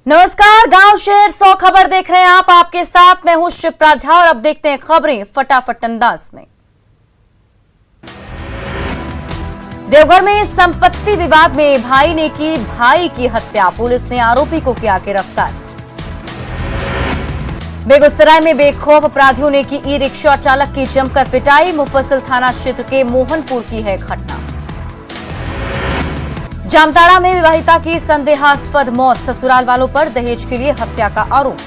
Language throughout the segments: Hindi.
नमस्कार, गांव शहर 100 खबर देख रहे हैं आप। आपके साथ मैं हूं शिप्रा झा और अब देखते हैं खबरें फटाफट अंदाज में। देवघर में संपत्ति विवाद में भाई ने की भाई की हत्या, पुलिस ने आरोपी को किया गिरफ्तार। बेगूसराय में बेखौफ अपराधियों ने की ई रिक्शा चालक की जमकर पिटाई, मुफस्सिल थाना क्षेत्र के मोहनपुर की है घटना। जामताड़ा में विवाहिता की संदेहास्पद मौत, ससुराल वालों पर दहेज के लिए हत्या का आरोप।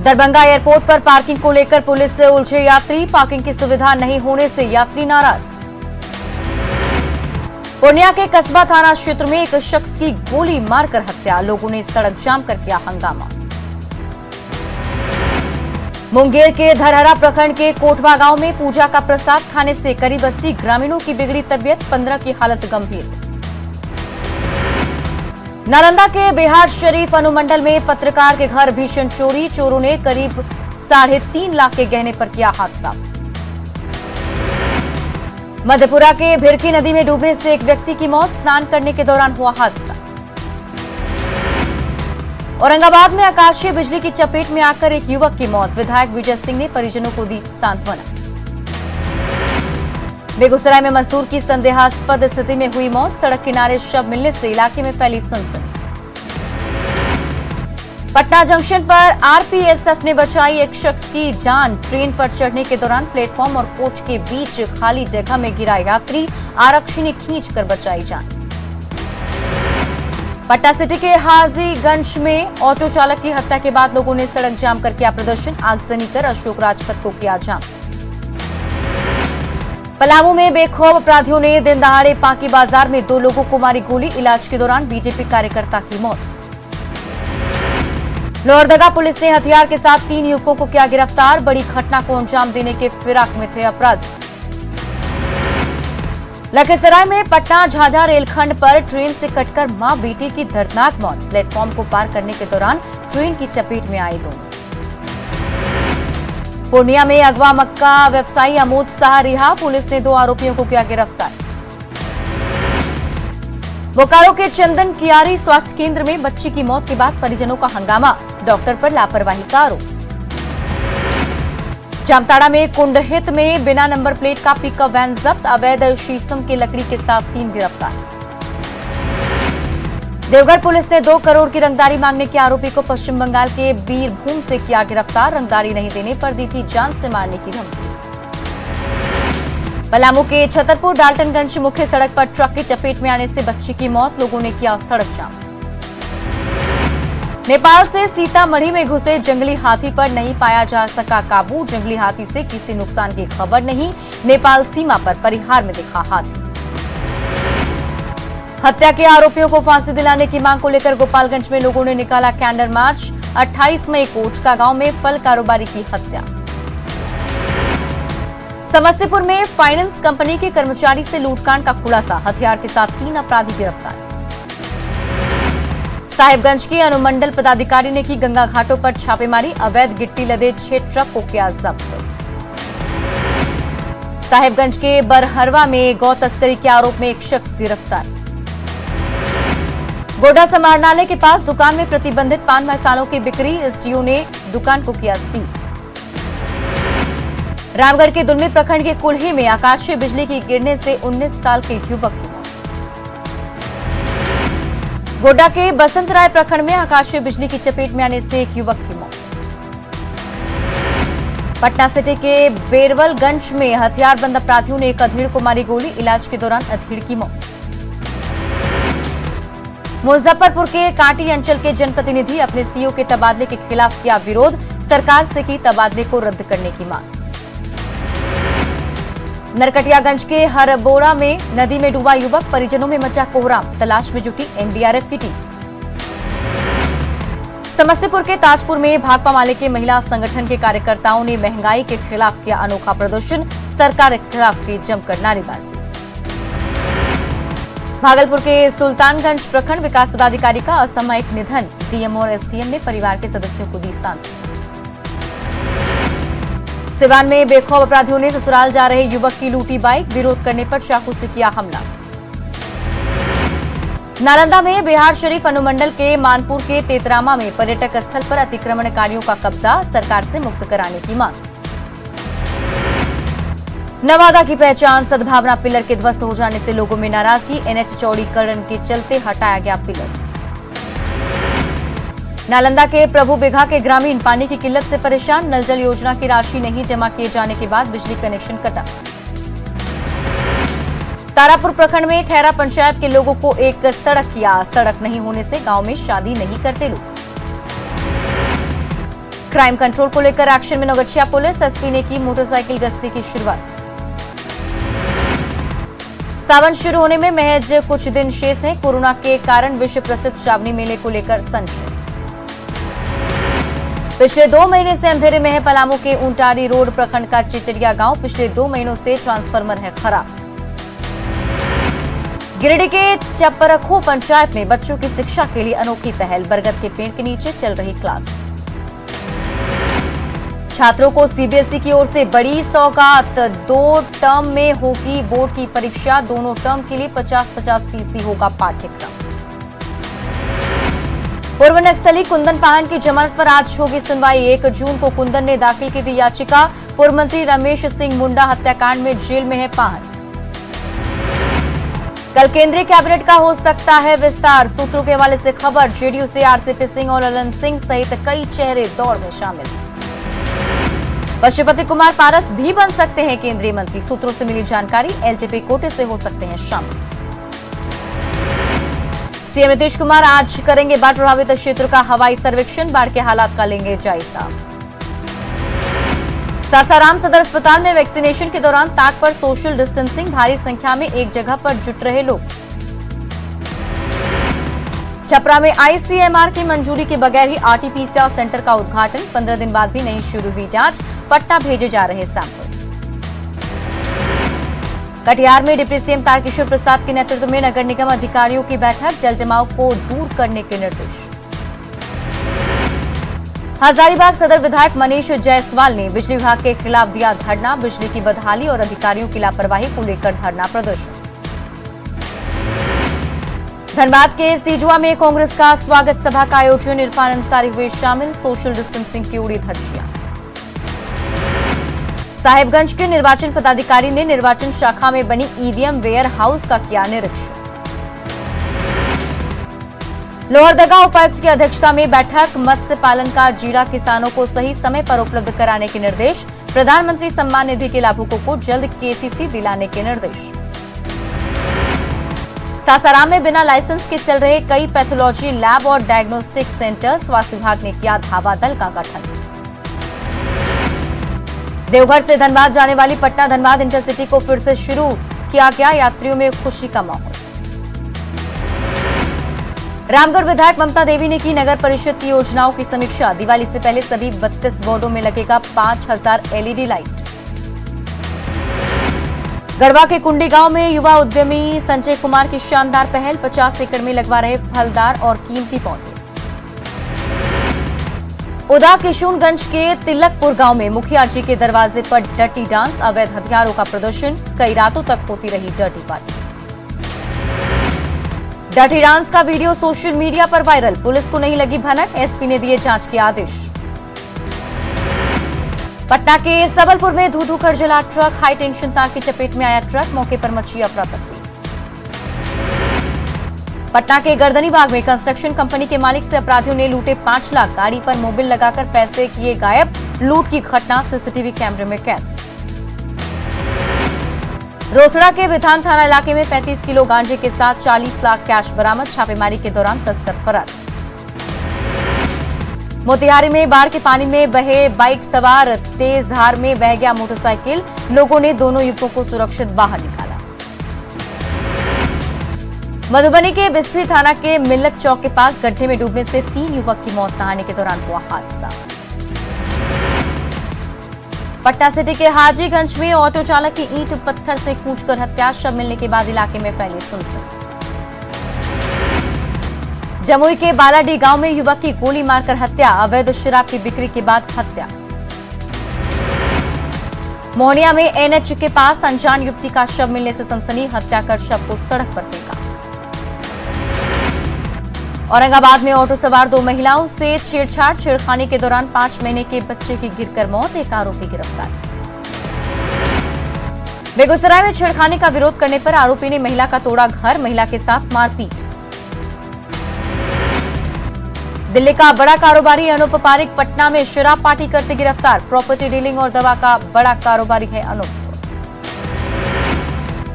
दरभंगा एयरपोर्ट पर पार्किंग को लेकर पुलिस से उलझे यात्री, पार्किंग की सुविधा नहीं होने से यात्री नाराज। पूर्णिया के कस्बा थाना क्षेत्र में एक शख्स की गोली मारकर हत्या, लोगों ने सड़क जाम कर किया हंगामा। मुंगेर के धरहरा प्रखंड के कोटवा गांव में पूजा का प्रसाद खाने से करीब 80 ग्रामीणों की बिगड़ी तबीयत, 15 की हालत गंभीर। नालंदा के बिहार शरीफ अनुमंडल में पत्रकार के घर भीषण चोरी, चोरों ने करीब 3.5 लाख के गहने पर किया हाथ साफ। मधेपुरा के भिरकी नदी में डूबने से एक व्यक्ति की मौत, स्नान करने के दौरान हुआ हादसा। औरंगाबाद में आकाशीय बिजली की चपेट में आकर एक युवक की मौत, विधायक विजय सिंह ने परिजनों को दी सांत्वना। बेगूसराय में मजदूर की संदेहास्पद स्थिति में हुई मौत, सड़क किनारे शव मिलने से इलाके में फैली सनसनी। पटना जंक्शन पर आरपीएसएफ ने बचाई एक शख्स की जान, ट्रेन पर चढ़ने के दौरान प्लेटफॉर्म और कोच के बीच खाली जगह में गिरा यात्री, आरक्षी ने खींचकर बचाई जान। पटना सिटी के हाजीगंज में ऑटो चालक की हत्या के बाद लोगों ने सड़क जाम कर किया प्रदर्शन, आगजनी कर अशोक राजपथ को किया जाम। पलामू में बेखौफ अपराधियों ने दिन दहाड़े पांकी बाजार में 2 लोगों को मारी गोली, इलाज के दौरान बीजेपी कार्यकर्ता की मौत। लोहरदगा पुलिस ने हथियार के साथ 3 युवकों को किया गिरफ्तार, बड़ी घटना को अंजाम देने के फिराक में थे अपराधी। लखीसराय में पटना झाझा रेलखंड पर ट्रेन से कटकर मां बेटी की दर्दनाक मौत, प्लेटफॉर्म को पार करने के दौरान ट्रेन की चपेट में आए दोनों। पूर्णिया में अगवा मक्का व्यवसायी अमोद साह रिहा, पुलिस ने 2 आरोपियों को किया गिरफ्तार। बोकारो के चंदन कियारी स्वास्थ्य केंद्र में बच्ची की मौत के बाद परिजनों का हंगामा, डॉक्टर पर लापरवाही का आरोप। जामताड़ा में कुंडहित में बिना नंबर प्लेट का पिकअप वैन जब्त, अवैध शीशम की लकड़ी के साथ 3 गिरफ्तार। देवघर पुलिस ने 2 करोड़ की रंगदारी मांगने के आरोपी को पश्चिम बंगाल के बीरभूम से किया गिरफ्तार, रंगदारी नहीं देने पर दी थी जान से मारने की धमकी। पलामू के छतरपुर डाल्टनगंज मुख्य सड़क पर ट्रक की चपेट में आने से बच्ची की मौत, लोगों ने किया सड़क जाम। नेपाल से सीतामढ़ी में घुसे जंगली हाथी पर नहीं पाया जा सका काबू, जंगली हाथी से किसी नुकसान की खबर नहीं, नेपाल सीमा पर परिहार में दिखा हाथी। हत्या के आरोपियों को फांसी दिलाने की मांग को लेकर गोपालगंज में लोगों ने निकाला कैंडल मार्च, 28 मई को कोचका गांव में फल कारोबारी की हत्या। समस्तीपुर में फाइनेंस कंपनी के कर्मचारी से लूटकांड का खुलासा, हथियार के साथ 3 अपराधी गिरफ्तार। साहिबगंज के अनुमंडल पदाधिकारी ने की गंगा घाटों पर छापेमारी, अवैध गिट्टी लदे 6 ट्रक को किया जब्त। साहिबगंज के बरहरवा में गौ तस्करी के आरोप में एक शख्स गिरफ्तार। गोड्डा समाहरणालय के पास दुकान में प्रतिबंधित पान मसालों की बिक्री, एसडीओ ने दुकान को किया सील। रामगढ़ के दुलमी प्रखंड के कुल्ही में आकाशीय बिजली की गिरने से 19 साल के युवक की मौत। गोड्डा के बसंतराय प्रखंड में आकाशीय बिजली की चपेट में आने से एक युवक की मौत। पटना सिटी के बेरवलगंज में हथियारबंद अपराधियों ने एक अधेड़ को मारी गोली, इलाज के दौरान अधेड़ की मौत। मुजफ्फरपुर के कांटी अंचल के जनप्रतिनिधि अपने सीओ के तबादले के खिलाफ किया विरोध, सरकार से की तबादले को रद्द करने की मांग। नरकटियागंज के हरबोड़ा में नदी में डूबा युवक, परिजनों में मचा कोहराम, तलाश में जुटी एनडीआरएफ की टीम। समस्तीपुर के ताजपुर में भाकपा माले के महिला संगठन के कार्यकर्ताओं ने महंगाई के खिलाफ किया अनोखा प्रदर्शन, सरकार के खिलाफ की जमकर नारेबाजी। भागलपुर के सुल्तानगंज प्रखंड विकास पदाधिकारी का असामयिक निधन, डीएम और एसडीएम ने परिवार के सदस्यों को दी सांत्वना। सिवान में बेखौफ अपराधियों ने ससुराल जा रहे युवक की लूटी बाइक, विरोध करने पर चाकू से किया हमला। नालंदा में बिहार शरीफ अनुमंडल के मानपुर के तेतरामा में पर्यटक स्थल पर अतिक्रमणकारियों का कब्जा, सरकार से मुक्त कराने की मांग। नवादा की पहचान सद्भावना पिलर के ध्वस्त हो जाने से लोगों में नाराजगी, एनएच चौड़ीकरण के चलते हटाया गया पिलर। नालंदा के प्रभु बिघा के ग्रामीण पानी की किल्लत से परेशान, नल जल योजना की राशि नहीं जमा किए जाने के बाद बिजली कनेक्शन कटा। तारापुर प्रखंड में खैरा पंचायत के लोगों को एक सड़क नहीं होने से गांव में शादी नहीं करते लोग। क्राइम कंट्रोल को लेकर एक्शन में नौगछिया पुलिस, एसपी ने की मोटरसाइकिल गश्ती की शुरुआत। सावन शुरू होने में महज कुछ दिन शेष हैं, कोरोना के कारण विश्व प्रसिद्ध श्रावणी मेले को लेकर संशय। पिछले 2 महीने से अंधेरे में है पलामू के ऊंटारी रोड प्रखंड का चिचरिया गांव, पिछले 2 महीनों से ट्रांसफार्मर है खराब। गिरिडीह के चपरखो पंचायत में बच्चों की शिक्षा के लिए अनोखी पहल, बरगद के पेड़ के नीचे चल रही क्लास। छात्रों को सीबीएसई की ओर से बड़ी सौगात, 2 टर्म में होगी बोर्ड की परीक्षा, दोनों टर्म के लिए 50-50% होगा पाठ्यक्रम। पूर्व नक्सली कुंदन पाहन की जमानत पर आज होगी सुनवाई, 1 जून को कुंदन ने दाखिल की थी याचिका। पूर्व मंत्री रमेश सिंह मुंडा हत्याकांड में जेल में है पाहन। कल केंद्रीय कैबिनेट का हो सकता है विस्तार, सूत्रों के हवाले से खबर। जेडीयू से आरसीपी सिंह और ललन सिंह सहित कई चेहरे दौड़ में शामिल। पशुपति कुमार पारस भी बन सकते हैं केंद्रीय मंत्री, सूत्रों से मिली जानकारी। एलजेपी कोटे से हो सकते हैं शामिल। सीएम नीतीश कुमार आज करेंगे बाढ़ प्रभावित क्षेत्रों का हवाई सर्वेक्षण, बाढ़ के हालात का लेंगे जायजा। सासाराम सदर अस्पताल में वैक्सीनेशन के दौरान ताक पर सोशल डिस्टेंसिंग, भारी संख्या में एक जगह पर जुट रहे लोग। छपरा में आईसीएमआर की मंजूरी के बगैर ही आरटीपीसीआर सेंटर का उद्घाटन, 15 दिन बाद भी नहीं शुरू हुई जांच, पटना भेजे जा रहे सैंपल। कटिहार में डिप्टी सीएम तारकिशोर प्रसाद के नेतृत्व में नगर निगम अधिकारियों की बैठक, जल जमाव को दूर करने के निर्देश। हजारीबाग सदर विधायक मनीष जायसवाल ने बिजली विभाग के खिलाफ दिया धरना, बिजली की बदहाली और अधिकारियों की लापरवाही को लेकर धरना प्रदर्शन। धनबाद के सीजुआ में कांग्रेस का स्वागत सभा का आयोजन, इरफान अंसारी हुए शामिल, सोशल डिस्टेंसिंग की उड़ी धज्जियां। साहिबगंज के निर्वाचन पदाधिकारी ने निर्वाचन शाखा में बनी ईवीएम वेयर हाउस का किया निरीक्षण। लोहरदगा उपायुक्त की अध्यक्षता में बैठक, मत्स्य पालन का जीरा किसानों को सही समय पर उपलब्ध कराने के निर्देश, प्रधानमंत्री सम्मान निधि के लाभुकों को जल्द केसीसी दिलाने के निर्देश। सासाराम में बिना लाइसेंस के चल रहे कई पैथोलॉजी लैब और डायग्नोस्टिक सेंटर, स्वास्थ्य विभाग ने किया धावा दल का गठन। देवघर से धनबाद जाने वाली पटना धनबाद इंटरसिटी को फिर से शुरू किया गया, यात्रियों में खुशी का माहौल। रामगढ़ विधायक ममता देवी ने की नगर परिषद की योजनाओं की समीक्षा, दिवाली से पहले सभी 32 वार्डों में लगेगा 5000 एलईडी लाइट। गढ़वा के कुंडी गांव में युवा उद्यमी संजय कुमार की शानदार पहल, 50 एकड़ में लगवा रहे फलदार और कीमती पौधे। उदा किशुनगंज के तिलकपुर गांव में मुखिया जी के दरवाजे पर डर्टी डांस, अवैध हथियारों का प्रदर्शन, कई रातों तक होती रही डर्टी पार्टी। डर्टी डांस का वीडियो सोशल मीडिया पर वायरल, पुलिस को नहीं लगी भनक, एसपी ने दिए जांच के आदेश। पटना के सबलपुर में धू धू कर जला ट्रक, हाई टेंशन तार की चपेट में आया ट्रक, मौके पर मची अफरा तफरी। पटना के गर्दनी बाग में कंस्ट्रक्शन कंपनी के मालिक से अपराधियों ने लूटे 5 लाख, गाड़ी पर मोबिल लगाकर पैसे किए गायब, लूट की घटना सीसीटीवी कैमरे में कैद। रोसड़ा के बिथान थाना इलाके में 35 किलो गांजे के साथ 40 लाख कैश बरामद, छापेमारी के दौरान तस्कर फरार। मोतिहारी में बाढ़ के पानी में बहे बाइक सवार, तेज धार में बह गया मोटरसाइकिल, लोगों ने दोनों युवकों को सुरक्षित बाहर निकाला। मधुबनी के बिस्फी थाना के मिल्लत चौक के पास गड्ढे में डूबने से 3 युवक की मौत, नहाने के दौरान हुआ हादसा। पटना सिटी के हाजीगंज में ऑटो चालक की ईंट पत्थर से कूचकर हत्या, शव मिलने के बाद इलाके में फैली सनसनी। जमुई के बालाडी गांव में युवक की गोली मारकर हत्या, अवैध शराब की बिक्री के बाद हत्या। मोहनिया में एनएच के पास अनजान युवती का शव मिलने से सनसनी, हत्या कर शव को सड़क पर फेंका। औरंगाबाद में ऑटो सवार 2 महिलाओं से छेड़खानी के दौरान 5 महीने के बच्चे की गिरकर मौत, एक आरोपी गिरफ्तार। बेगूसराय में छेड़खानी का विरोध करने पर आरोपी ने महिला का तोड़ा घर, महिला के साथ मारपीट। दिल्ली का बड़ा कारोबारी अनूप पारिक पटना में शराब पार्टी करते गिरफ्तार, प्रॉपर्टी डीलिंग और दवा का बड़ा कारोबारी है अनूप।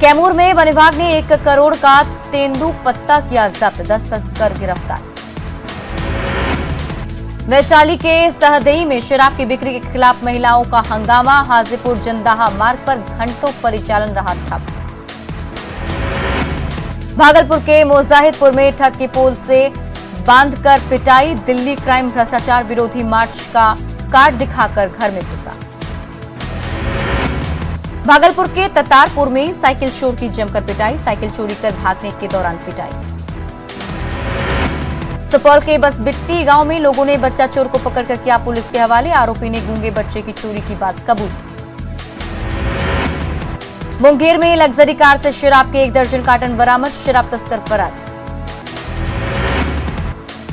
कैमूर में वन विभाग ने 1 करोड़ का तेंदुपत्ता किया जब्त, 10 तस्कर गिरफ्तार। वैशाली के सहदेई में शराब की बिक्री के खिलाफ महिलाओं का हंगामा, हाजीपुर जंदाहा मार्ग पर घंटों परिचालन रहा ठप। भागलपुर के मोजाहिदपुर में ठग के पोल से बांधकर पिटाई, दिल्ली क्राइम भ्रष्टाचार विरोधी मार्च का कार्ड दिखाकर घर में घुसा। भागलपुर के ततारपुर में साइकिल चोर की जमकर पिटाई, साइकिल चोरी कर भागने के दौरान पिटाई। सुपौल के बसबिट्टी गांव में लोगों ने बच्चा चोर को पकड़कर किया पुलिस के हवाले, आरोपी ने गूंगे बच्चे की चोरी की बात कबूल। मुंगेर में लग्जरी कार से शराब के 1 दर्जन कार्टन बरामद, शराब तस्कर फरार।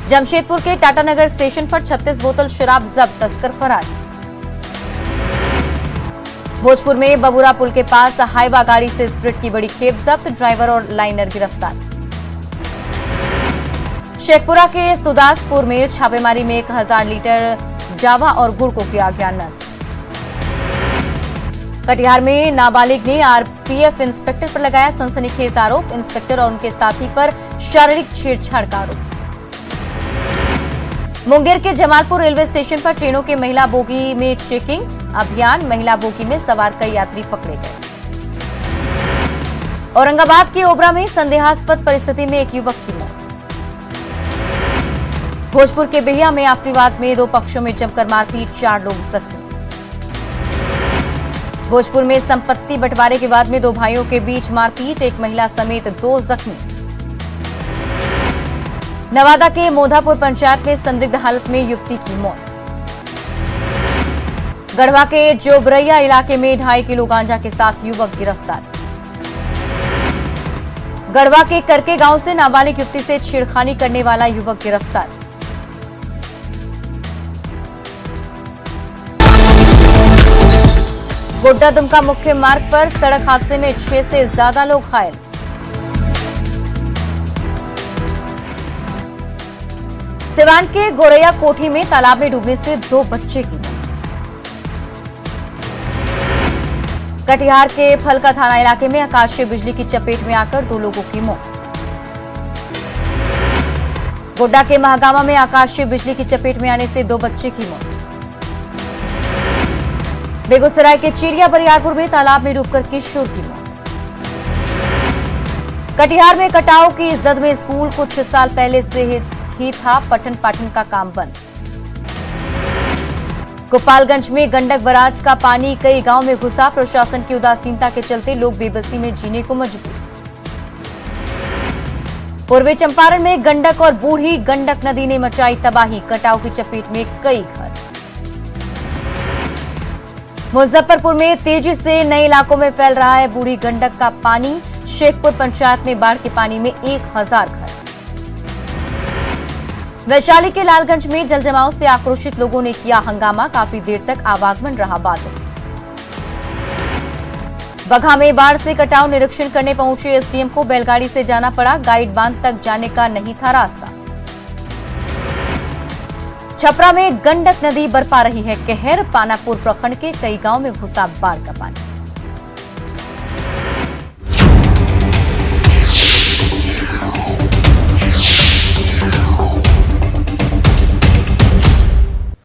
जमशेदपुर के टाटानगर स्टेशन पर 36 बोतल शराब जब्त, तस्कर फरार। भोजपुर में बबुरा पुल के पास हाईवा गाड़ी से स्प्रिट की बड़ी खेप जब्त, ड्राइवर और लाइनर गिरफ्तार। शेखपुरा के सुदासपुर में छापेमारी में 1000 लीटर जावा और गुड़ को किया गया नष्ट। कटिहार में नाबालिग ने आरपीएफ इंस्पेक्टर पर लगाया सनसनीखेज आरोप, इंस्पेक्टर और उनके साथी पर शारीरिक छेड़छाड़ का आरोप। मुंगेर के जमालपुर रेलवे स्टेशन पर ट्रेनों के महिला बोगी में चेकिंग अभियान, महिला बोगी में सवार कई यात्री पकड़े गए। औरंगाबाद के ओबरा में संदेहास्पद परिस्थिति में 1 युवक की मौत। भोजपुर के बिहिया में आपसी विवाद में 2 पक्षों में जमकर मारपीट, 4 लोग जख्मी। भोजपुर में संपत्ति बंटवारे के विवाद में 2 भाइयों के बीच मारपीट, 1 महिला समेत 2 जख्मी। नवादा के मोधापुर पंचायत में संदिग्ध हालत में युवती की मौत। गढ़वा के जोबरैया इलाके में 2.5 किलो गांजा के साथ युवक गिरफ्तार। गढ़वा के करके गांव से नाबालिग युवती से छेड़खानी करने वाला युवक गिरफ्तार। गोड्डा दुमका मुख्य मार्ग पर सड़क हादसे में 6 से ज्यादा लोग घायल। सिवान के गोरैया कोठी में तालाब में डूबने से 2 बच्चे की मौत। कटिहार के फलका थाना इलाके में आकाशीय बिजली की चपेट में आकर 2 लोगों की मौत। गोड्डा के महागामा में आकाशीय बिजली की चपेट में आने से 2 बच्चे की मौत। बेगूसराय के चिड़िया बरियारपुर में तालाब में डूबकर किशोर की मौत। कटिहार में कटाव की जद में स्कूल कुछ साल पहले से ही था पठन पाठन का काम बंद। गोपालगंज में गंडक बराज का पानी कई गांव में घुसा, प्रशासन की उदासीनता के चलते लोग बेबसी में जीने को मजबूर। पूर्वी चंपारण में गंडक और बूढ़ी गंडक नदी ने मचाई तबाही, कटाव की चपेट में कई घर। मुजफ्फरपुर में तेजी से नए इलाकों में फैल रहा है बूढ़ी गंडक का पानी, शेखपुर पंचायत में बाढ़ के पानी में 1000 घर। वैशाली के लालगंज में जलजमाव से आक्रोशित लोगों ने किया हंगामा, काफी देर तक आवागमन रहा बाधित। बगहा में बाढ़ से कटाव निरीक्षण करने पहुंचे एसडीएम को बैलगाड़ी से जाना पड़ा, गाइड बांध तक जाने का नहीं था रास्ता। छपरा में गंडक नदी बरपा रही है कहर, पानापुर प्रखंड के कई गांव में घुसा बाढ़ का पानी।